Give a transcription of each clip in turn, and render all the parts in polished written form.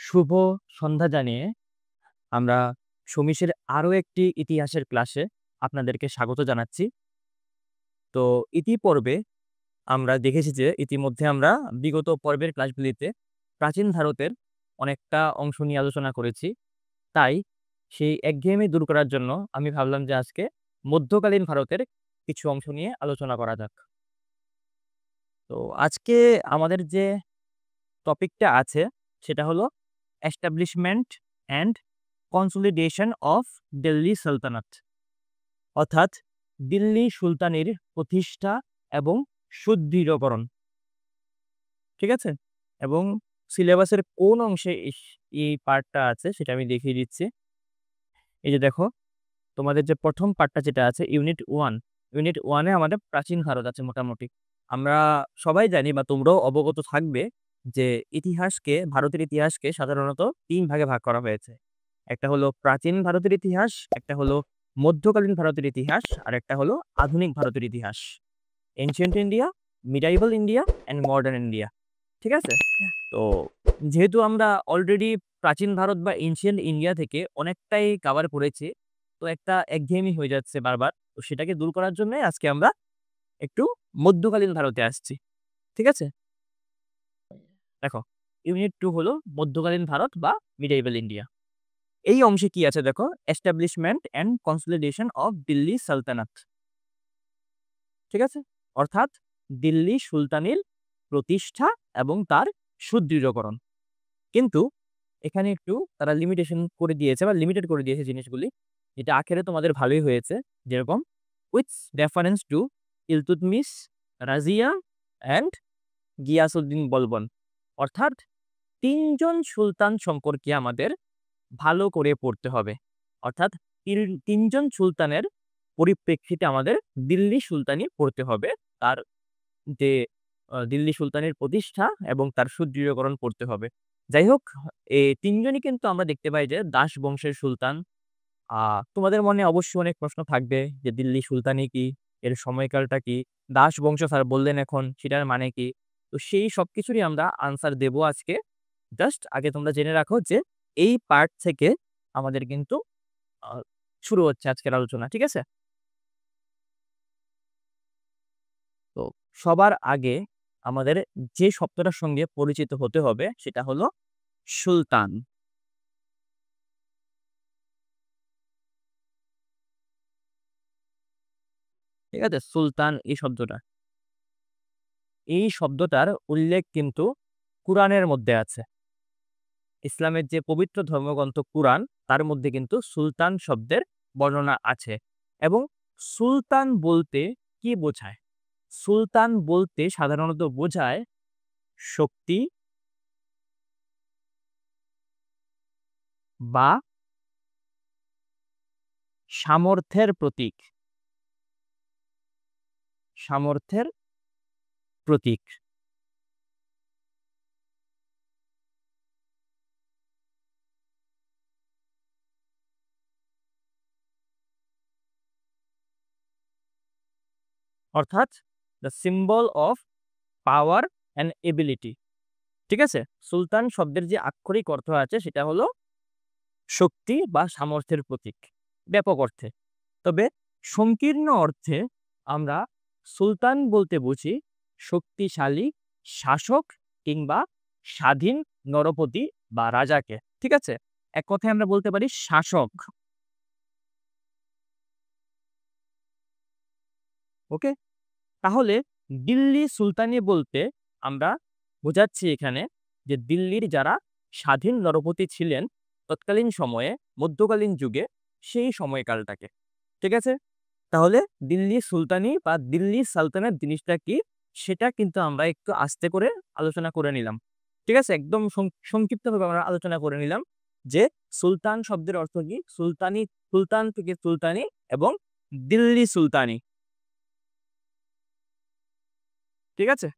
শুভ সন্ধ্যা জানিয়ে আমরা সমীশের আরো একটি ইতিহাসের ক্লাসে আপনাদেরকে স্বাগত জানাচ্ছি। তো পর্বে আমরা দেখেছি যে ইতিমধ্যে আমরা বিগত পর্বের ক্লাসগুলিতে প্রাচীন ভারতের অনেকটা অংশ নিয়ে আলোচনা করেছি। তাই সেই একঘেয়েমি দূর করার জন্য আমি ভাবলাম যে আজকে মধ্যকালীন ভারতের কিছু অংশ নিয়ে আলোচনা করা যাক। তো আজকে আমাদের যে টপিকটা আছে সেটা হলো establishment and consolidation of Delhi সালতানাত, অর্থাৎ দিল্লি সুলতানির প্রতিষ্ঠা এবং সুদৃঢ়করণ। ঠিক আছে? এবং সিলেবাসের কোন অংশে এই পার্টটা আছে সেটা আমি দেখিয়ে দিচ্ছি। এই যে দেখো, তোমাদের যে প্রথম পার্টটা যেটা আছে ইউনিট 1, ইউনিট 1 এ আমাদের প্রাচীন ভারত আছে মোটামুটি। আমরা সবাই জানি বা তোমরাও অবগত থাকবে যে ভারতের ইতিহাসকে সাধারণত ৩ ভাগে ভাগ করা হয়েছে। একটা হলো প্রাচীন ভারতের ইতিহাস, একটা হলো মধ্যকালীন ভারতের ইতিহাস, আর একটা হলো আধুনিক ভারতের ইতিহাস। Ancient India, medieval India and modern India. ঠিক আছে? তো যেহেতু আমরা অলরেডি প্রাচীন ভারত বা এনশিয়েন্ট ইন্ডিয়া থেকে অনেকটাই কভার করেছি, তো একটা একঘেয়েমি হয়ে যাচ্ছে বারবার। তো সেটাকে দূর করার জন্যই আজকে আমরা একটু মধ্যকালীন ভারতে আসছি। ঠিক আছে? দেখো, ইউনিট 2 হলো মধ্যকালীন ভারত বা মিডাইভাল ইন্ডিয়া। এই অংশে কি আছে দেখো, establishment and consolidation of Delhi সালতানাত। ঠিক আছে? অর্থাৎ দিল্লি সুলতানির প্রতিষ্ঠা এবং তার সুদৃঢ়করণ। কিন্তু এখানে একটু তারা লিমিটেশন করে দিয়েছে বা লিমিটেড করে দিয়েছে জিনিসগুলি। এটা আখেরে তোমাদের ভালোই হয়েছে। যেরকম with reference to Iltutmish, Razia and Ghiyasuddin Balban. অর্থাৎ ৩ জন সুলতান সম্পর্কে আমাদের ভালো করে পড়তে হবে। অর্থাৎ ৩ জন সুলতানের পরিপ্রেক্ষিতে আমাদের দিল্লি সুলতানি পড়তে হবে। তার যে দিল্লি সুলতানির প্রতিষ্ঠা এবং তার সুদৃঢ়করণ পড়তে হবে। যাই হোক, এই ৩ জনই কিন্তু আমরা দেখতে পাই যে দাস বংশের সুলতান। আ তোমাদের মনে অবশ্যই অনেক প্রশ্ন থাকবে যে দিল্লি সুলতানি কি? এর সময়কালটা কি? দাস বংশ স্যার বললেন এখন, সেটার মানে কি? তো সেই সবকিছুরই আমরা আনসার দেব আজকে। জাস্ট আগে তোমরা জেনে রাখো যে এই পার্ট থেকে আমাদের কিন্তু আ শুরু হচ্ছে আজকের আলোচনা। ঠিক আছে? তো সবার আগে আমাদের যে শব্দটার সঙ্গে পরিচিত হতে হবে সেটা হলো সুলতান। ঠিক আছে? সুলতান এই শব্দটা। এই শব্দটার উল্লেখ কিন্তু কুরআনের মধ্যে আছে। ইসলামের যে পবিত্র ধর্মগ্রন্থ কুরআন, তার মধ্যে কিন্তু সুলতান শব্দের বর্ণনা আছে। এবং সুলতান বলতে কি বোঝায়? সুলতান বলতে সাধারণত বোঝায় শক্তি বা সামর্থ্যের প্রতীক। সামর্থ্যের প্রতীক। অর্থাৎ the symbol of power and ability. ঠিক আছে? সুলতান শব্দের যে আক্ষরিক অর্থ আছে সেটা হলো শক্তি বা সামর্থ্যের প্রতীক ব্যাপক অর্থে। তবে সংকীর্ণ অর্থে আমরা সুলতান বলতে বুঝি শক্তিশালী শাসক কিংবা স্বাধীন নরপতি বা রাজাকে। ঠিক আছে? এক কথায় আমরা বলতে পারি শাসক। ওকে? তাহলে দিল্লি সুলতানি বলতে আমরা বোঝাচ্ছি এখানে যে দিল্লির যারা স্বাধীন নরপতি ছিলেন তৎকালীন সময়ে, মধ্যকালীন যুগে, সেই সময়কালটাকে। ঠিক আছে? তাহলে দিল্লি সুলতানি বা দিল্লি সালতানাত জিনিসটা কি? সেটা কিন্তু আমরা একটু আস্তে করে আলোচনা করে নিলাম। ঠিক আছে? একদম সংক্ষিপ্তভাবে আমরা আলোচনা করে নিলাম যে সুলতান শব্দের অর্থ কি? সুলতানি, সুলতান থেকে সুলতানি এবং দিল্লি সুলতানি। ঠিক আছে?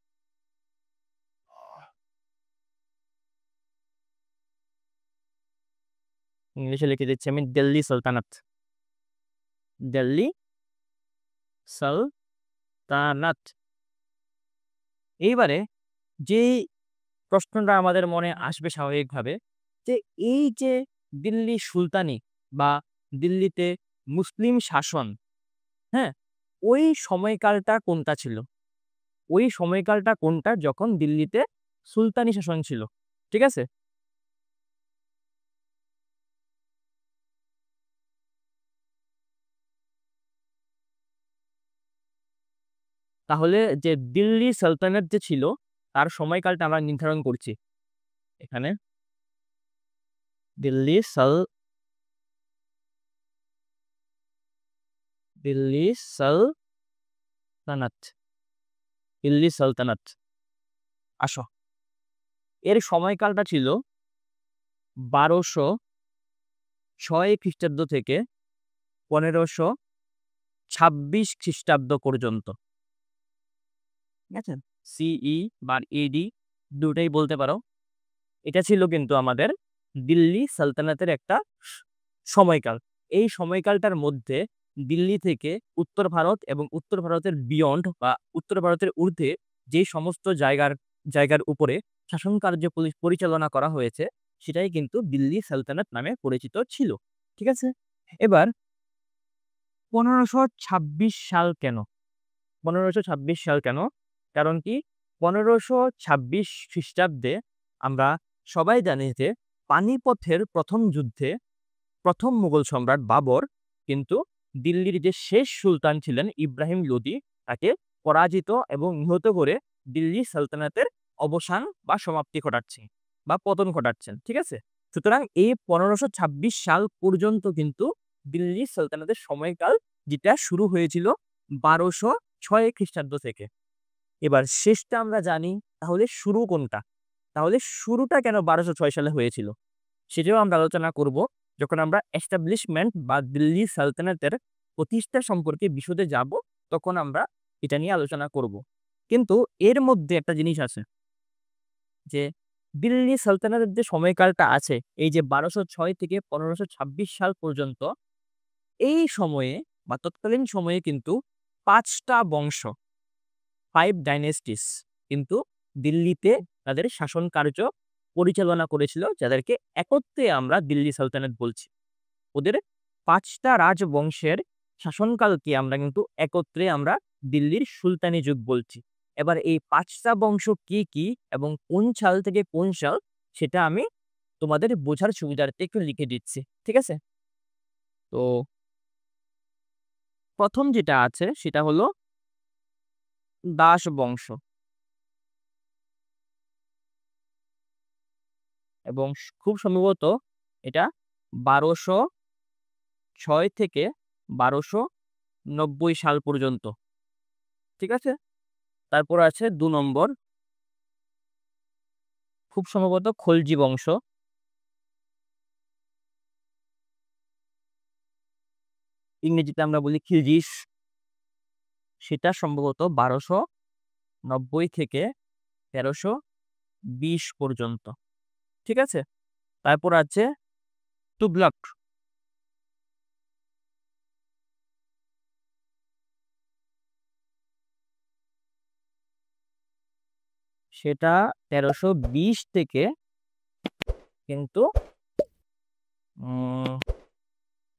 ইংলিশে লিখে দিচ্ছি আমি দিল্লি সালতানাত। দিল্লি সালতানাত। এইবারে যেই প্রশ্নটা আমাদের মনে আসবে স্বাভাবিকভাবে যে এই যে দিল্লি সুলতানি বা দিল্লিতে মুসলিম শাসন, হ্যাঁ? ওই সময়কালটা কোনটা ছিল? ওই সময়কালটা কোনটা যখন দিল্লিতে সুলতানি শাসন ছিল। ঠিক আছে? তাহলে যে দিল্লি সালতানাত যে ছিল তার সময়কালটা আমরা নির্ধারণ করছি। এখানে দিল্লি সাল দিল্লি সালতানাত, দিল্লি সালতানাত। আসো। এর সময়কালটা ছিল ১২০৬ খ্রিস্টাব্দ থেকে ১৫২৬ খ্রিস্টাব্দ পর্যন্ত। ঠিক আছে? সিই বা এডি দুটাই বলতে পারো। এটা ছিল কিন্তু আমাদের দিল্লি সালতানাতের একটা সময়কাল। এই সময়কালটার মধ্যে দিল্লি থেকে উত্তর ভারত এবং উত্তর ভারতের বিয়ন্ড বা উত্তর ভারতের ঊর্ধ্বে যে সমস্ত জায়গার উপরে শাসন কার্য পরিচালনা করা হয়েছে, সেটাই কিন্তু দিল্লি সালতানাত নামে পরিচিত ছিল। ঠিক আছে? এবার ১৫২৬ সাল কেন? ১৫২৬ সাল কেন? কারণ কি ১৫২৬ খ্রিস্টাব্দে আমরা সবাই জানি যে পানিপথের ১ম যুদ্ধে ১ম মুঘল সম্রাট বাবর কিন্তু দিল্লির যে শেষ সুলতান ছিলেন ইব্রাহিম লোদি তাকে পরাজিত এবং নিহত করে দিল্লি সালতানাতের অবসান বা সমাপ্তি ঘটাচ্ছেন বা পতন ঘটাচ্ছেন। ঠিক আছে? সুতরাং এই ১৫২৬ সাল পর্যন্ত কিন্তু দিল্লি সালতানাতের সময়কাল যেটা শুরু হয়েছিল ১২০৬ খ্রিস্টাব্দ থেকে। এবার শেষটা আমরা জানি, তাহলে শুরু কোনটা? তাহলে শুরুটা কেন ১২০৬ সালে হয়েছিল? সেটাও আমরা আলোচনা করব যখন আমরা এস্টাবলিশমেন্ট বা দিল্লি সালতানাতের প্রতিষ্ঠা সম্পর্কে বিশদে যাব, তখন আমরা এটা নিয়ে আলোচনা করব। কিন্তু এর মধ্যে একটা জিনিস আছে যে দিল্লি সালতানাতের যে সময়কালটা আছে, এই যে ১২০৬ থেকে ১৫২৬ সাল পর্যন্ত, এই সময়ে বা তৎকালীন সময়ে কিন্তু ৫ টা বংশ, 5 ডাইনেস্টিস কিন্তু দিল্লিতে তাদের শাসন কার্য পরিচালনা করেছিল, যাদেরকে একত্রে আমরা দিল্লি সালতানাত বলছি। ওদের ৫ টা রাজবংশের শাসনকালকে আমরা কিন্তু একত্রে আমরা দিল্লির সুলতানি যুগ বলছি। এবার এই ৫ টা বংশ কি, কি এবং কোন সাল থেকে কোন সাল, সেটা আমি তোমাদের বোঝার সুবিধার্থে একটু লিখে দিচ্ছি। ঠিক আছে? তো ১ম যেটা আছে সেটা হলো দাস বংশ এবং খুব সম্ভবত এটা ১২০৬ থেকে ১২৯০ সাল পর্যন্ত। ঠিক আছে? তারপর আছে ২ নম্বর, খুব সম্ভবত খলজি বংশ। ইংরেজিতে আমরা বলি খিলজিস। সেটা সম্ভবত ১২৯০ থেকে ১৩২০ পর্যন্ত। ঠিক আছে? তারপর আছে তুগলক। সেটা ১৩২০ থেকে কিন্তু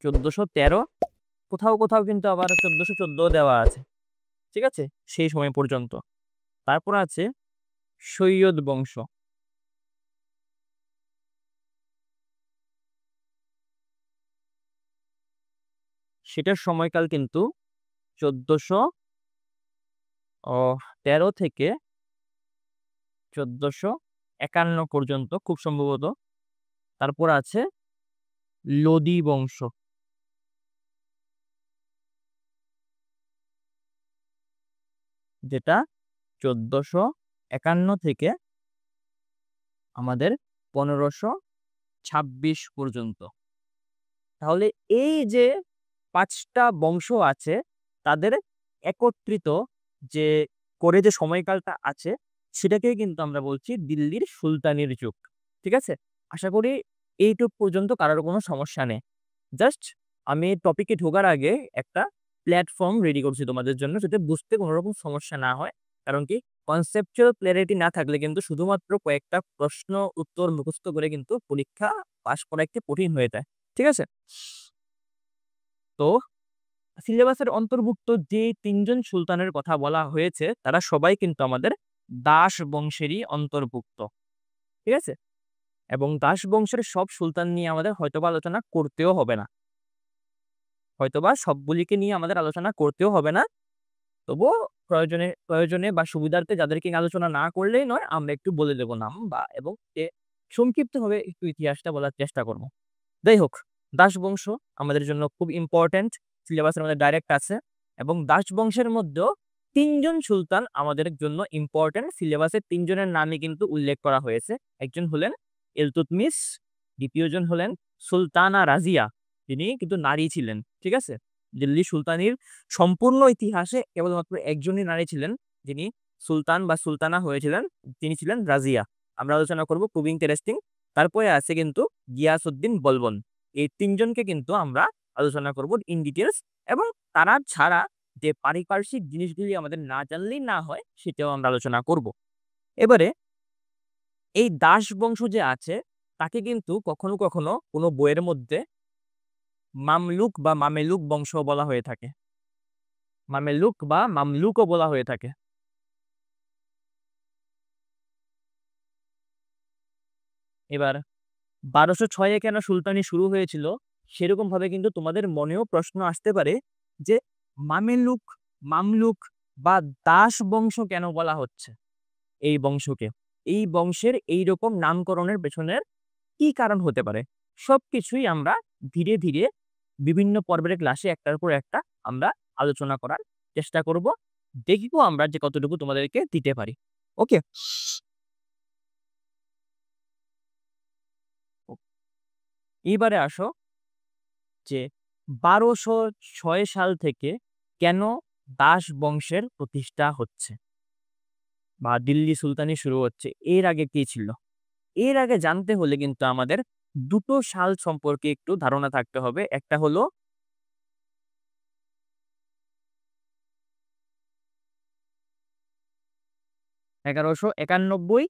১৪১৩, কোথাও, কোথাও কিন্তু আবার ১৪১৪ ও দেওয়া আছে। ঠিক আছে? সেই সময় পর্যন্ত। তারপর আছে সৈয়দ বংশ। সেটার সময়কাল কিন্তু ১৪১৩ থেকে ১৪৫১ পর্যন্ত খুব সম্ভবত। তারপর আছে লোদি বংশ। যেটা ১৪৫১ থেকে আমাদের ১৫২৬ পর্যন্ত। তাহলে এই যে ৫ টা বংশ আছে, তাদের একত্রিত যে করে যে সময়কালটা আছে, সেটাকেই কিন্তু আমরা বলছি দিল্লির সুলতানির যুগ। ঠিক আছে? আশা করি এইটুক পর্যন্ত কারোর কোনো সমস্যা নেই। জাস্ট আমি টপিকে ঢোকার আগে একটা প্ল্যাটফর্ম রেডি করছি তোমাদের জন্য, যাতে বুঝতে কোনো রকম সমস্যা না হয়। কারণ কি কনসেপচুয়াল ক্ল্যারিটি না থাকলে কিন্তু শুধুমাত্র কয়েকটা প্রশ্ন উত্তর মুখস্থ করে কিন্তু পরীক্ষা পাস করা একটু কঠিন হয়ে যায়। ঠিক আছে? তো সিলেবাসের অন্তর্ভুক্ত যে ৩ জন সুলতানের কথা বলা হয়েছে তারা সবাই কিন্তু আমাদের দাস বংশেরই অন্তর্ভুক্ত। ঠিক আছে? এবং দাস বংশের সব সুলতান নিয়ে আমাদের হয়তোবা আলোচনা করতেও হবে না। হয়তোবা সবগুলিকে নিয়ে আমাদের আলোচনা করতেও হবে না। তবুও প্রয়োজনে বা সুবিধার্থে যাদেরকে নিয়ে আলোচনা না করলেই নয়, আমরা একটু বলে দেব নাম এবং সংক্ষিপ্তভাবে একটু ইতিহাসটা বলার চেষ্টা করব। যাই হোক, দাস বংশ আমাদের জন্য খুব ইম্পোর্টেন্ট। সিলেবাসের মধ্যে ডাইরেক্ট আছে এবং দাস বংশের মধ্যেও ৩ জন সুলতান আমাদের জন্য ইম্পোর্টেন্ট। সিলেবাসে ৩ জনের নামই কিন্তু উল্লেখ করা হয়েছে। একজন হলেন ইলতুৎমিশ, দ্বিতীয়জন হলেন সুলতানা রাজিয়া, তিনি কিন্তু নারী ছিলেন। ঠিক আছে? দিল্লি সুলতানির সম্পূর্ণ ইতিহাসে কেবলমাত্র একজনই নারী ছিলেন যিনি সুলতান বা সুলতানা হয়েছিলেন, তিনি ছিলেন রাজিয়া। আমরা আলোচনা করব, খুব ইন্টারেস্টিং। তারপরে আছে কিন্তু গিয়াসউদ্দিন বলবন। এই ৩ জনকে কিন্তু আমরা আলোচনা করব ইন ডিটেইলস এবং তারা ছাড়া যে পারিপার্শ্বিক জিনিসগুলি আমাদের না জানলেই না হয় সেটাও আমরা আলোচনা করব। এবারে এই দাস বংশ যে আছে তাকে কিন্তু কখনো কখনো কোনো বইয়ের মধ্যে মামলুক বা মামেলুক বংশ বলা হয়ে থাকে। মামেলুক বা মামলুকও বলা হয়ে থাকে। এবার ১২০৬ কেন সুলতানি শুরু হয়েছিল সেরকম ভাবে কিন্তু তোমাদের মনেও প্রশ্ন আসতে পারে যে মামেলুক, মামলুক বা দাস বংশ কেন বলা হচ্ছে এই বংশকে? এই বংশের এইরকম নামকরণের পেছনের কি কারণ হতে পারে? সবকিছুই আমরা ধীরে ধীরে বিভিন্ন পর্বের ক্লাসে একটার পর একটা আমরা আলোচনা করার চেষ্টা করব। দেখব আমরা যে কতটুকু তোমাদেরকে দিতে পারি। ওকে? এইবারে আসো যে ১২০৬ সাল থেকে কেন দাস বংশের প্রতিষ্ঠা হচ্ছে বা দিল্লি সুলতানি শুরু হচ্ছে? এর আগে কি ছিল? এর আগে জানতে হলে কিন্তু আমাদের দুটো সাল সম্পর্কে একটু ধারণা থাকতে হবে। একটা হলো ১১৯১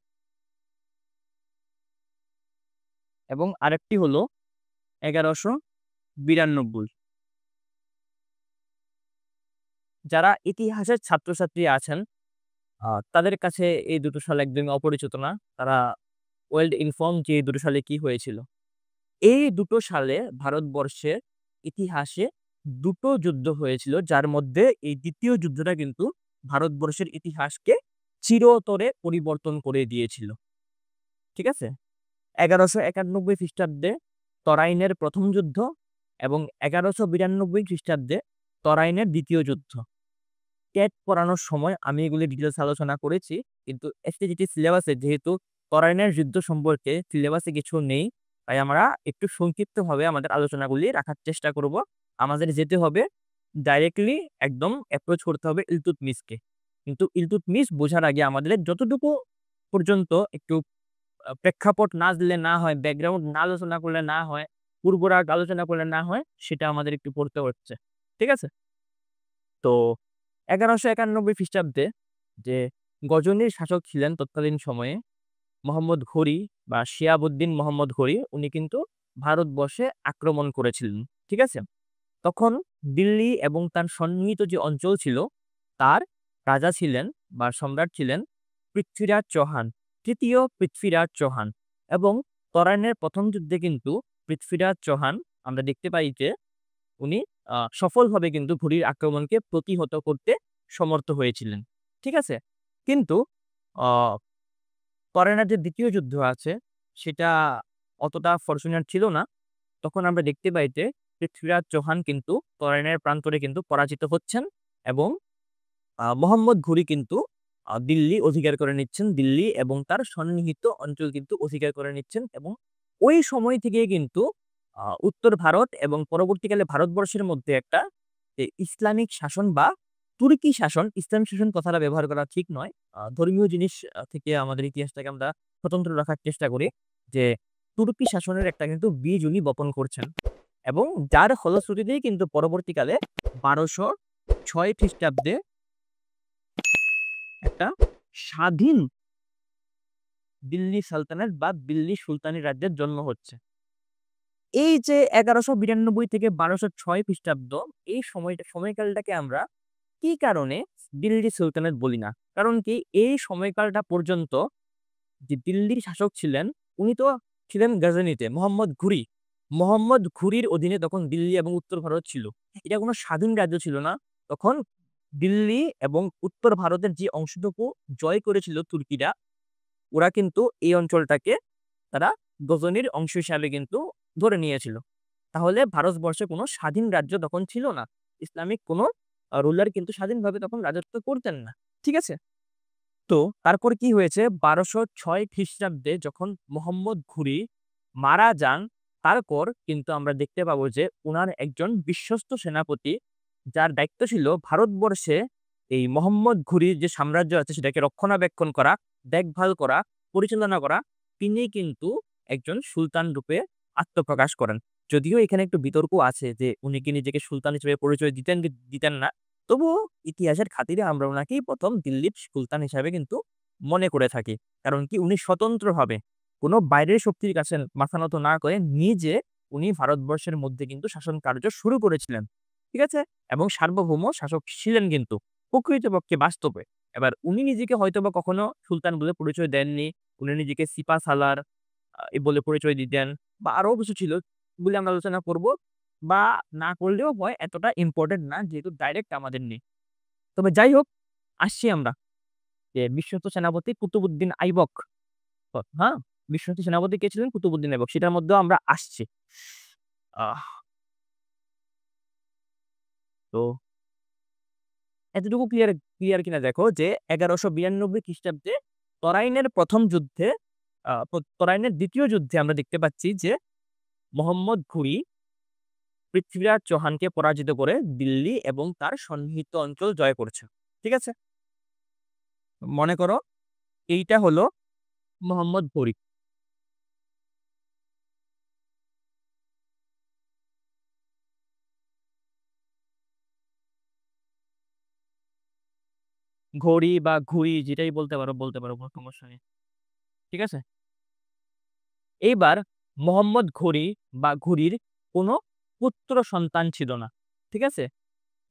এবং আরেকটি হলো ১১৯২। যারা ইতিহাসের ছাত্রছাত্রী আছেন তাদের কাছে এই দুটো সাল একদমই অপরিচিত না। তারা ওয়েল ইনফর্মড যে এই দুটো সালে কি হয়েছিল। এই দুটো সালে ভারতবর্ষের ইতিহাসে দুটো যুদ্ধ হয়েছিল, যার মধ্যে এই ২য় যুদ্ধটা কিন্তু ভারতবর্ষের ইতিহাসকে চিরতরে পরিবর্তন করে দিয়েছিল। ঠিক আছে? ১১৯১ খ্রিস্টাব্দে তরাইনের ১ম যুদ্ধ এবং ১১৯২ খ্রিস্টাব্দে তরাইনের ২য় যুদ্ধ। টেট পড়ানোর সময় আমি এগুলি ডিটেইলস আলোচনা করেছি। কিন্তু এসটিজিটি সিলেবাসে যেহেতু তরাইনের যুদ্ধ সম্পর্কে সিলেবাসে কিছু নেই, তাই আমরা একটু সংক্ষিপ্তভাবে আমাদের আলোচনাগুলি রাখার চেষ্টা করব। আমাদের যেতে হবে ডাইরেক্টলি, একদম অ্যাপ্রোচ করতে হবে ইলতুৎমিশকে। কিন্তু ইলতুৎমিশ বোঝার আগে আমাদের যতটুকু পর্যন্ত একটু প্রেক্ষাপট না দিলে না হয়, ব্যাকগ্রাউন্ড না আলোচনা করলে না হয়, পূর্বরাগ আলোচনা করলে না হয়, সেটা আমাদের একটু পড়তে হচ্ছে। ঠিক আছে? তো ১১৯১ খ্রিস্টাব্দে যে গজনির শাসক ছিলেন তৎকালীন সময়ে মোহাম্মদ ঘুরি বা শিহাবুদ্দিন মোহাম্মদ ঘুরি, উনি কিন্তু ভারতবর্ষে আক্রমণ করেছিলেন। ঠিক আছে? তখন দিল্লি এবং তার সন্নিহিত যে অঞ্চল ছিল তার রাজা ছিলেন বা সম্রাট ছিলেন পৃথ্বীরাজ চৌহান, ৩য় পৃথ্বীরাজ চৌহান। এবং তরাইনের ১ম যুদ্ধে কিন্তু পৃথ্বীরাজ চৌহান আমরা দেখতে পাই যে উনি সফলভাবে কিন্তু ঘুরির আক্রমণকে প্রতিহত করতে সমর্থ হয়েছিলেন। ঠিক আছে? কিন্তু আ তরাইনের যে ২য় যুদ্ধ আছে সেটা অতটা ফরচুনেট ছিল না। তখন আমরা দেখতে পাই যে পৃথ্বীরাজ চৌহান কিন্তু তরাইনের প্রান্তরে কিন্তু পরাজিত হচ্ছেন এবং মোহাম্মদ ঘুরি কিন্তু দিল্লি অধিকার করে নিচ্ছেন। দিল্লি এবং তার সন্নিহিত অঞ্চল কিন্তু অধিকার করে নিচ্ছেন এবং ওই সময় থেকেই কিন্তু উত্তর ভারত এবং পরবর্তীকালে ভারতবর্ষের মধ্যে একটা ইসলামিক শাসন বা তুর্কি শাসন, ইসলামিক শাসন কথাটা ব্যবহার করা ঠিক নয়। ধর্মীয় জিনিস থেকে আমাদের ইতিহাসটাকে আমরা স্বতন্ত্র রাখার চেষ্টা করি। যে তুর্কি শাসনের একটা কিন্তু বীজ উনি বপন করছেন এবং যার ফলশ্রুতিতেই কিন্তু পরবর্তীকালে ১২০৬ খ্রিস্টাব্দে একটা স্বাধীন দিল্লি সালতানাত বা দিল্লি সুলতানি রাজ্যের জন্ম হচ্ছে। এই যে ১১৯২ থেকে ১২০৬ খ্রিস্টাব্দ, এই সময়কালটাকে আমরা কি কারণে দিল্লি সুলতানেট বলি না? কারণ কি এই সময়কালটা পর্যন্ত যে দিল্লির শাসক ছিলেন, উনি তো ছিলেন গজনিতে মোহাম্মদ ঘুরি। মোহাম্মদ ঘুরির অধীনে তখন দিল্লি এবং উত্তর ভারত ছিল। এটা কোনো স্বাধীন রাজ্য ছিল না। তখন দিল্লি এবং উত্তর ভারতের যে অংশটুকু জয় করেছিল তুর্কিরা, ওরা কিন্তু এই অঞ্চলটাকে তারা গজনির অংশ হিসাবে কিন্তু ধরে নিয়েছিল। তাহলে ভারতবর্ষে কোনো স্বাধীন রাজ্য তখন ছিল না। ইসলামিক কোনো রুলার কিন্তু স্বাধীনভাবে তখন রাজত্ব করতেন না। ঠিক আছে? তো তারপর কি হয়েছে ১২০৬ খ্রিস্টাব্দে যখন মোহাম্মদ ঘুরি মারা যান, তারপর কিন্তু আমরা দেখতে পাবো যে উনার একজন বিশ্বস্ত সেনাপতি, যার দায়িত্ব ছিল ভারতবর্ষে এই মোহাম্মদ ঘুরির যে সাম্রাজ্য আছে সেটাকে রক্ষণাবেক্ষণ করা, দেখভাল করা, পরিচালনা করা, তিনি কিন্তু একজন সুলতান রূপে আত্মপ্রকাশ করেন। যদিও এখানে একটু বিতর্ক আছে যে উনি কি নিজেকে সুলতান হিসেবে পরিচয় দিতেন কি দিতেন না। তবুও ইতিহাসের খাতিরে আমরা উনাকেই ১ম দিল্লির সুলতান হিসাবে কিন্তু মনে করে থাকি। কারণ কি উনি স্বতন্ত্রভাবে কোন বাইরের শক্তির কাছে মাথা নত না করে নিজে উনি ভারতবর্ষের মধ্যে কিন্তু শাসন কার্য শুরু করেছিলেন। ঠিক আছে? এবং সার্বভৌম শাসক ছিলেন কিন্তু প্রকৃতপক্ষে বাস্তবে। এবার উনি নিজেকে হয়তোবা কখনো সুলতান বলে পরিচয় দেননি। উনি নিজেকে সিপা সালার বলে পরিচয় দিতেন বা আরো কিছু ছিল বলে আমরা আলোচনা করব, বা না করলেও হয়, এতটা ইম্পোর্টেন্ট না যেহেতু ডাইরেক্ট আমাদের নেই। তবে যাই হোক, আসছি আমরা যে বিশ্বস্ত সেনাপতি কুতুবউদ্দিন আইবক। হ্যাঁ? বিশ্বস্ত সেনাপতি কে ছিলেন? কুতুবউদ্দিন আইবক। সেটার মধ্যেও আমরা আসছি। আহ তো এতটুকু ক্লিয়ার কিনা দেখো যে ১১৯২ খ্রিস্টাব্দে তরাইনের ১ম যুদ্ধে তরাইনের ২য় যুদ্ধে আমরা দেখতে পাচ্ছি যে মোহাম্মদ ঘুরি পৃথ্বীরাজ চৌহানকে পরাজিত করে দিল্লি এবং তার সন্নিহিত অঞ্চল জয় করেছে। ঠিক আছে? মনে করো এইটা হলো মোহাম্মদ ঘুরি। ঘড়ি বা ঘুড়ি যেটাই বলতে পারো কোনো সমস্যা নেই। ঠিক আছে? এইবার মোহাম্মদ ঘুরি বা ঘুরির কোনো পুত্র সন্তান ছিল না। ঠিক আছে?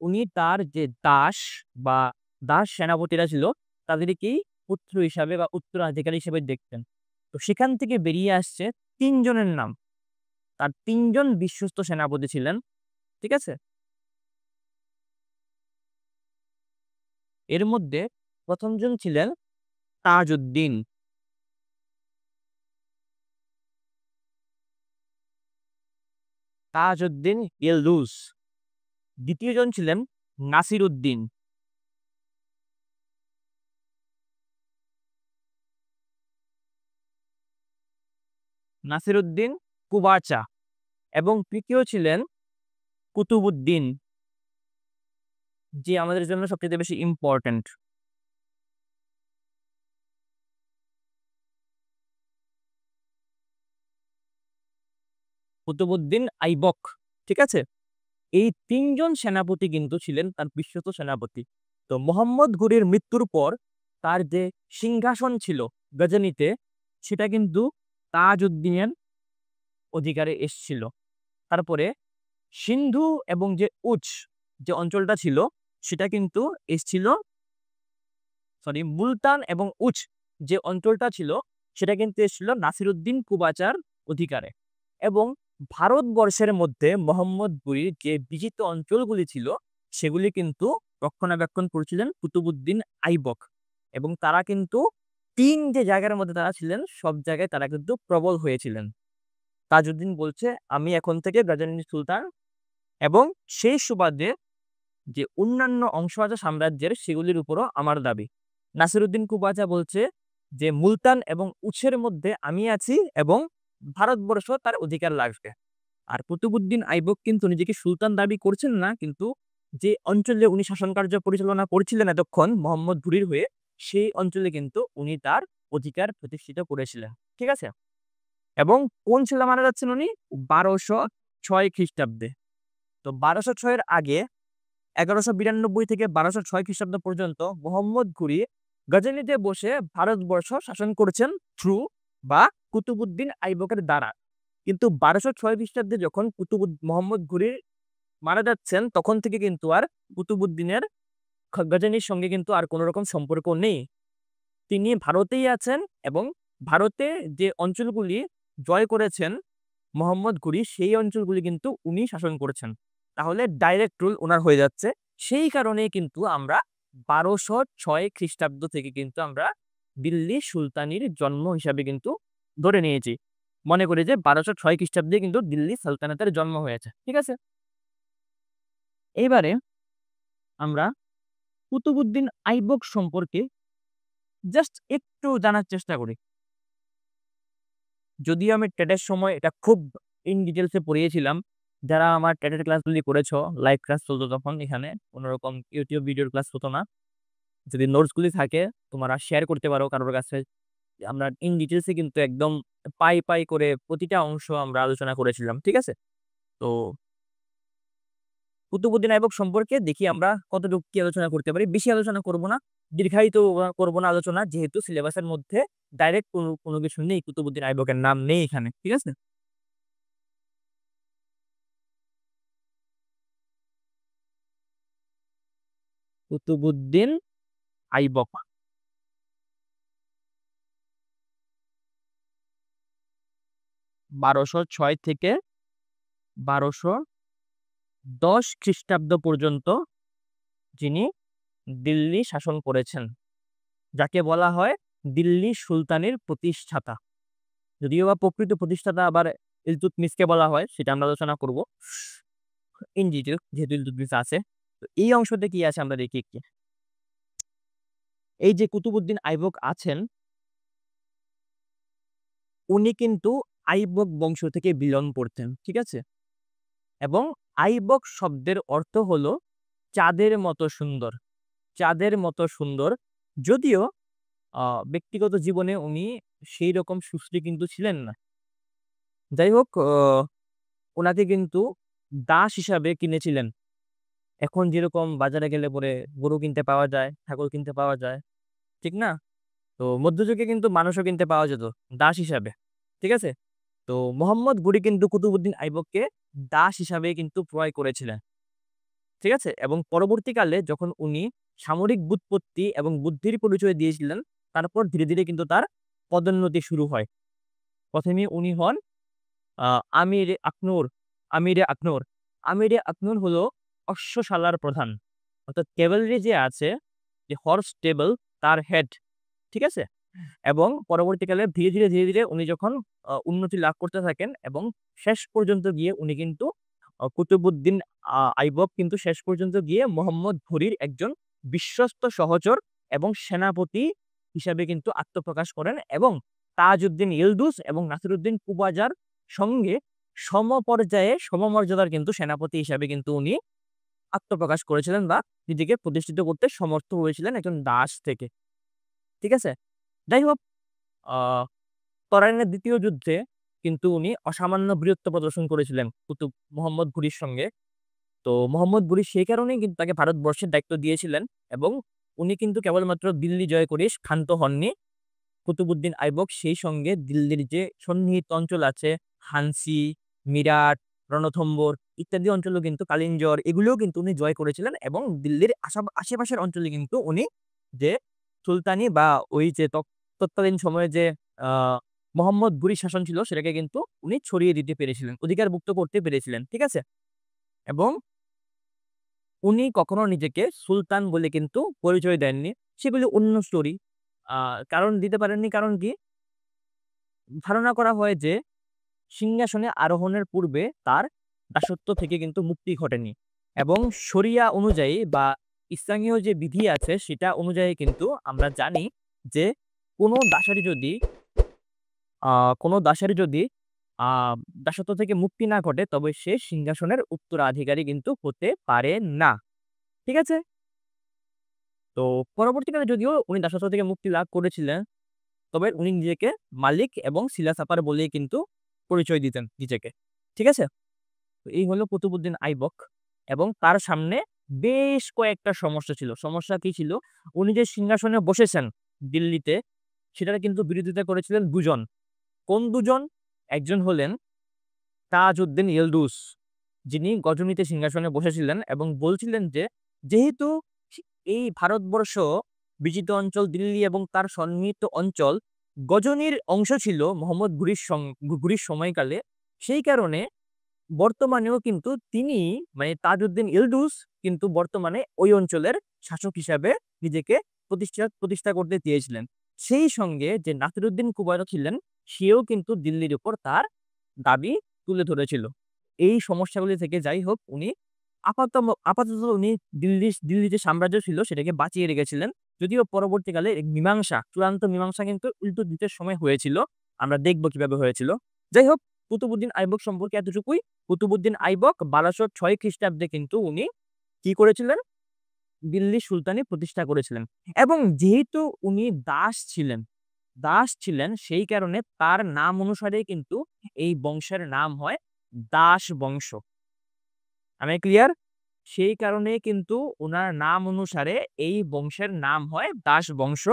উনি তার যে বা দাস সেনাপতিরা ছিল তাদেরকেই পুত্র হিসাবে বা উত্তরাধিকারী হিসেবে দেখতেন। তো সেখান থেকে বেরিয়ে আসছে ৩ জনের নাম। তার ৩ জন বিশ্বস্ত সেনাপতি ছিলেন। ঠিক আছে? এর মধ্যে ১ম জন ছিলেন তাজউদ্দিন। তাজউদ্দিন ইলদুস। ২য় জন ছিলেন নাসিরউদ্দিন। নাসিরউদ্দিন কুবাচা এবং ৩য় ছিলেন কুতুবউদ্দিন, যে আমাদের জন্য সবচাইতে বেশি ইম্পোর্টেন্ট। কুতুবউদ্দিন আইবক। ঠিক আছে? এই ৩ জন সেনাপতি কিন্তু ছিলেন তার বিশ্বস্ত সেনাপতি। তো মোহাম্মদ ঘুরির মৃত্যুর পর তার যে সিংহাসন ছিল গজনিতে, সেটা কিন্তু তাজউদ্দিনের অধিকারে এসছিল। তারপরে সিন্ধু এবং যে উচ যে অঞ্চলটা ছিল সেটা কিন্তু এসছিল, মুলতান এবং উচ যে অঞ্চলটা ছিল সেটা কিন্তু এসছিল নাসিরউদ্দিন কুবাচার অধিকারে। এবং ভারতবর্ষের মধ্যে মোহাম্মদ ঘুরির যে বিজিত অঞ্চলগুলি ছিল সেগুলি কিন্তু রক্ষণাবেক্ষণ করছিলেন কুতুবউদ্দিন আইবক। এবং তারা কিন্তু ৩ যে জায়গার মধ্যে তারা ছিলেন সব জায়গায় তারা কিন্তু প্রবল হয়েছিলেন। তাজউদ্দিন বলছে, "আমি এখন থেকে গজনী সুলতান" এবং সেই সুবাদে যে অন্যান্য অংশ আছে সাম্রাজ্যের সেগুলির উপরও আমার দাবি। নাসিরউদ্দিন কুবাচা বলছে যে মুলতান এবং উছের মধ্যে আমি আছি এবং ভারতবর্ষ তার অধিকার লাগবে। আর কুতুবউদ্দিন আইবক কিন্তু নিজেকে সুলতান দাবি করছেন না, কিন্তু যে অঞ্চলে উনি শাসনকার্য পরিচালনা করছিলেন এতক্ষণ মোহাম্মদ ঘুরির হয়ে, সেই অঞ্চলে কিন্তু উনি তার অধিকার প্রতিষ্ঠিত করেছিলেন। ঠিক আছে? এবং কোন সালে মারা যাচ্ছেন উনি? ১২০৬ খ্রিস্টাব্দে। তো ১২০৬ এর আগে ১১৯২ থেকে ১২০৬ খ্রিস্টাব্দ পর্যন্ত মোহাম্মদ ঘুরি গজনিতে বসে ভারতবর্ষ শাসন করেছেন থ্রু বা কুতুবুদ্দিন আইবকের দ্বারা। কিন্তু 1206 খ্রিস্টাব্দে যখন মোহাম্মদ ঘুরি মারা যাচ্ছেন, তখন থেকে কিন্তু আর কুতুবুদ্দিনের গজনির সঙ্গে কিন্তু আর কোনো রকম সম্পর্ক নেই। তিনি ভারতেই আছেন এবং ভারতে যে অঞ্চলগুলি জয় করেছেন মোহাম্মদ ঘুরি, সেই অঞ্চলগুলি কিন্তু উনি শাসন করেছেন। তাহলে ডাইরেক্ট রুল ওনার হয়ে যাচ্ছে। সেই কারণেই কিন্তু আমরা 1206 খ্রিস্টাব্দ থেকে কিন্তু আমরা দিল্লি সুলতানির জন্ম হিসাবে কিন্তু ধরে নিয়েছি। মনে করি যে 1206 খ্রিস্টাব্দে কিন্তু দিল্লি সালতানাতের জন্ম হয়েছে। ঠিক আছে? এইবারে আমরা কুতুবুদ্দিন আইবক সম্পর্কে জাস্ট একটু জানার চেষ্টা করি। যদিও আমি টেটের সময় এটা খুব ইন ডিটেইলস এ পড়িয়েছিলাম। যারা আমার টেটের ক্লাসগুলি করেছো, লাইভ ক্লাস চলতো তখন এখানে। কোনরকম ইউটিউব ভিডিওর ক্লাস হতো না। যদি নোটস গুলি থাকে তোমরা শেয়ার করতে পারো কারোর কাছে। আমরা ইন ডিটেইলস এ কিন্তু একদম পাই করে প্রতিটা অংশ আমরা আলোচনা করেছিলাম। ঠিক আছে? তো কুতুবুদ্দিন আইবক সম্পর্কে দেখি আমরা কতটুকু কি আলোচনা করতে পারি। বেশি আলোচনা করব না, দীর্ঘায়িত করব না আলোচনা, যেহেতু সিলেবাসের মধ্যে ডাইরেক্ট কোনো কিছু নেই, কুতুবুদ্দিন আইবকের নাম নেই এখানে। ঠিক আছে? কুতুবুদ্দিন আইবক 1206 থেকে 1210 খ্রিস্টাব্দ পর্যন্ত যিনি দিল্লি শাসন করেছেন, যাকে বলা হয় দিল্লি সুলতানির প্রতিষ্ঠাতা। যদিও বা প্রকৃত প্রতিষ্ঠাতা আবার ইলতুৎমিশকে বলা হয়, সেটা আমরা আলোচনা করব ইন ডিটেইল, যেহেতু ইলতুৎমিশ আছে। তো এই অংশতে কি আছে আমরা দেখি একটু। এই যে কুতুবুদ্দিন আইবক আছেন, উনি কিন্তু আইবক বংশ থেকে বিলং করতেন। ঠিক আছে? এবং আইবক শব্দের অর্থ হলো চাঁদের মতো সুন্দর। চাঁদের মতো সুন্দর। যদিও ব্যক্তিগত জীবনে উনি সেই রকম সুশ্রী কিন্তু ছিলেন না। যাই হোক, উনাকে কিন্তু দাস হিসাবে কিনেছিলেন। এখন যেরকম বাজারে গেলে পরে গরু কিনতে পাওয়া যায়, ছাগল কিনতে পাওয়া যায়, ঠিক না? তো মধ্যযুগে কিন্তু মানুষও কিনতে পাওয়া যেত দাস হিসাবে। ঠিক আছে? তো মোহাম্মদ ঘুরি কিন্তু কুতুবুদ্দিন আইবককে দাস হিসাবে কিন্তু ক্রয় করেছিলেন। ঠিক আছে? এবং পরবর্তীকালে যখন উনি সামরিক ব্যুৎপত্তি এবং বুদ্ধির পরিচয় দিয়েছিলেন, তারপর ধীরে, ধীরে কিন্তু তার পদোন্নতি শুরু হয়। ১ম এ উনি হন আ আমির-এ আখনুর আমির-এ আখনুর। আমির-এ আখনুর হলো অশ্বশালার প্রধান। অর্থাৎ ক্যাভেলরি যে আছে, যে হর্স স্টেবল, তার হেড। ঠিক আছে? এবং পরবর্তীকালে ধীরে, ধীরে উনি যখন উন্নতি লাভ করতে থাকেন এবং শেষ পর্যন্ত গিয়ে উনি কিন্তু কুতুবুদ্দিন আইবক কিন্তু শেষ পর্যন্ত গিয়ে মোহাম্মদ ঘুরির একজন বিশ্বস্ত সহচর এবং সেনাপতি হিসাবে কিন্তু আত্মপ্রকাশ করেন এবং তাজউদ্দিন ইলদুস এবং নাসিরউদ্দিন কুবাজার সঙ্গে সমপর্যায়ে সমমর্যাদার কিন্তু সেনাপতি হিসাবে কিন্তু উনি আত্মপ্রকাশ করেছিলেন বা নিজেকে প্রতিষ্ঠিত করতে সমর্থ হয়েছিলেন একজন দাস থেকে। ঠিক আছে? যাই হোক, আ তরাইনের ২য় যুদ্ধে কিন্তু উনি অসামান্য বীরত্ব প্রদর্শন করেছিলেন মোহাম্মদ ঘুরির সঙ্গে। তো মোহাম্মদ ঘুরি সেই কারণেই কিন্তু তাকে ভারতবর্ষের দায়িত্ব দিয়েছিলেন এবং উনি কিন্তু কেবলমাত্র দিল্লি জয় করে ক্ষান্ত হননি। কুতুবুদ্দিন আইবক সেই সঙ্গে দিল্লির যে সন্নিহিত অঞ্চল আছে, হানসি, মিরাট, রণথম্বর ইত্যাদি অঞ্চলও কিন্তু, কালিঞ্জর, এগুলোও কিন্তু উনি জয় করেছিলেন এবং দিল্লির আশেপাশের অঞ্চলে কিন্তু উনি যে সুলতানি বা ওই যে তৎকালীন সময়ে যে আ মোহাম্মদ ঘুরির শাসন ছিল, সেটাকে কিন্তু উনি ছড়িয়ে দিতে পেরেছিলেন, অধিকারভুক্ত করতে পেরেছিলেন। ঠিক আছে? এবং উনি কখনো নিজেকে সুলতান বলে কিন্তু পরিচয় দেননি। সেগুলি অন্য স্টোরি। আ কারণ দিতে পারেননি, কারণ কি? ধারণা করা হয় যে সিংহাসনে আরোহণের পূর্বে তার দাসত্ব থেকে কিন্তু মুক্তি ঘটেনি এবং শরিয়া অনুযায়ী বা ইসলামীয় যে বিধি আছে সেটা অনুযায়ী কিন্তু আমরা জানি যে কোনো দাসের যদি আ কোনো দাসের যদি আ দাসত্ব থেকে মুক্তি না ঘটে, তবে সে সিংহাসনের উত্তরাধিকারী কিন্তু হতে পারে না। ঠিক আছে? তো পরবর্তীকালে যদিও উনি দাসত্ব থেকে মুক্তি লাভ করেছিলেন, তবে উনি নিজেকে মালিক এবং সিলাসাপার বলেই কিন্তু পরিচয় দিতেন নিজেকে। ঠিক আছে? তো এই হলো কুতুবুদ্দিন আইবক এবং তার সামনে বেশ কয়েকটা সমস্যা ছিল। সমস্যা কি ছিল? উনি যে সিংহাসনে বসেছেন দিল্লিতে, সেটার কিন্তু বিরোধিতা করেছিলেন ২ জন। কোন ২ জন? একজন হলেন তাজউদ্দিন ইলদুস, যিনি গজনিতে সিংহাসনে বসেছিলেন এবং বলছিলেন যে, যেহেতু সি এই ভারতবর্ষ বিজিত অঞ্চল দিল্লি এবং তার সন্নিহিত অঞ্চল গজনির অংশ ছিল মোহাম্মদ ঘুরির সময়কালে, সেই কারণে বর্তমানেও কিন্তু তিনি মানে তাজউদ্দিন ইলদুস কিন্তু বর্তমানে ওই অঞ্চলের শাসক হিসাবে নিজেকে প্রতিষ্ঠা করতে চেয়েছিলেন। সেই সঙ্গে যে নাসিরউদ্দিন কুবারও ছিলেন, সেও কিন্তু দিল্লির উপর তার দাবি তুলে ধরেছিল। এই সমস্যাগুলি থেকে যাই হোক উনি আপাতত উনি দিল্লি যে সাম্রাজ্য ছিল সেটাকে বাঁচিয়ে রেখেছিলেন। যদিও পরবর্তীকালে এর চূড়ান্ত মীমাংসা কিন্তু ইলতুৎমিশের সময় হয়েছিল। আমরা দেখব কিভাবে হয়েছিল। যাই হোক, কুতুবউদ্দিন আইবক সম্পর্কে এতটুকুই। কুতুবউদ্দিন আইবক ১২০৬ খ্রিস্টাব্দে কিন্তু উনি কি করেছিলেন? দিল্লি সুলতানি প্রতিষ্ঠা করেছিলেন এবং যেহেতু উনি দাস ছিলেন সেই কারণে তার নাম অনুসারেই কিন্তু এই বংশের নাম হয় দাস বংশ। আমি ক্লিয়ার? সেই কারণেই কিন্তু উনার নাম অনুসারে এই বংশের নাম হয় দাস বংশ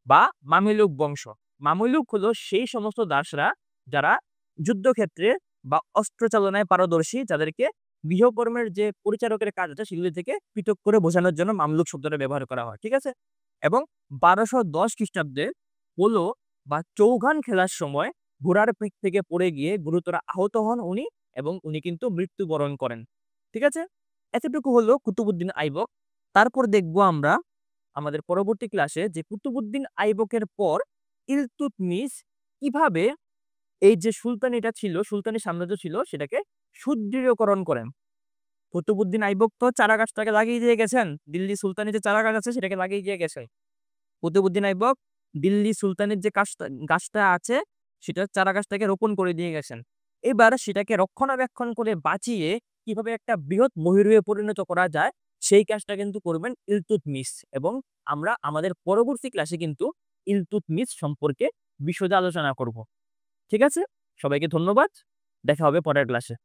বা মামেলুক বংশ। মামেলুক হলো সেই সমস্ত দাসরা যারা যুদ্ধক্ষেত্রে বা অস্ত্র চালনায় পারদর্শী, যাদেরকে গৃহকর্মের যে পরিচারকের কাজ আছে সেগুলি থেকে পৃথক করে বোঝানোর জন্য মামলুক শব্দটা ব্যবহার করা হয়। ঠিক আছে? এবং ১২১০ খ্রিস্টাব্দে পোলো বা চৌগান খেলার সময় ঘোড়ার পিঠ থেকে পড়ে গিয়ে গুরুতর আহত হন উনি এবং উনি কিন্তু মৃত্যুবরণ করেন। ঠিক আছে? এতটুকু হলো কুতুবউদ্দিন আইবক। তারপর দেখব আমরা আমাদের পরবর্তী ক্লাসে যে কুতুবউদ্দিন আইবকের পর ইলতুৎমিশ কিভাবে এই যে সুলতানি সাম্রাজ্য ছিল সেটাকে সুদৃঢ়করণ করেন। কুতুবউদ্দিন আইবক তো চারাগাছটাকে লাগিয়ে দিয়ে গেছেন। দিল্লি সুলতানি যে চারাগাছ আছে সেটাকে লাগিয়ে দিয়ে গেছে। কুতুবউদ্দিন আইবক দিল্লি সুলতানের যে গাছটা আছে সেটার চারাগাছটাকে রোপণ করে দিয়ে গেছেন। এবার সেটাকে রক্ষণাবেক্ষণ করে বাঁচিয়ে কিভাবে একটা বৃহৎ মহিরুহে পরিণত করা যায় সেই কাজটা কিন্তু করবেন ইলতুৎমিশ এবং আমরা আমাদের পরবর্তী ক্লাসে কিন্তু ইলতুৎমিশ সম্পর্কে বিশদে আলোচনা করব। ঠিক আছে? সবাইকে ধন্যবাদ। দেখা হবে পরের ক্লাসে।